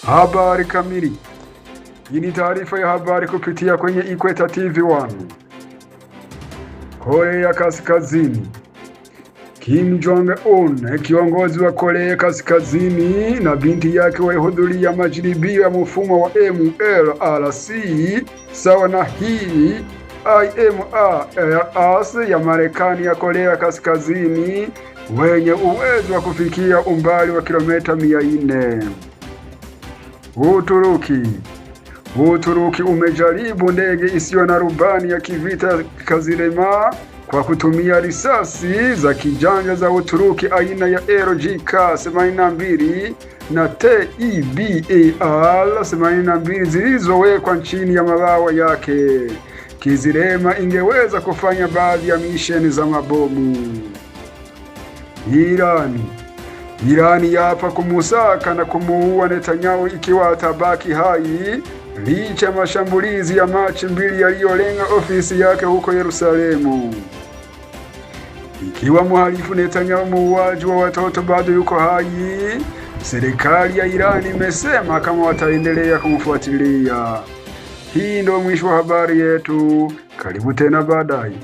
Habari kamili. Hii ni taarifa ya habari kupitia kwenye Ikweta TV1. Korea Kaskazini. Kim Jong-un, kiongozi wa Korea Kaskazini, na binti yake walihudhuria majaribio ya mfumo wa MLRC sawa na hii HIMARS ya Marekani ya Korea Kaskazini wenye uwezo wa kufikia umbali wa kilomita 400. Uturuki umejaribu ndege isiyo na rubani ya kivita Kazirema kwa kutumia risasi za kijanja za Uturuki aina ya RGK-82 na TEBAR-82 zilizowekwa chini ya mabawa yake. Kizirema ingeweza kufanya baadhi ya misheni za mabomu. Irani yapa kumusaka na kumuua Netanyahu ikiwa atabaki hai licha ya mashambulizi ya Machi 2 yaliyolenga ofisi yake huko Yerusalemu. Ikiwa mhalifu Netanyahu, muuaji wa watoto, bado yuko hai, serikali ya Irani imesema kama wataendelea kumfuatilia. Hii ndio mwisho wa habari yetu. Karibu tena baadaye.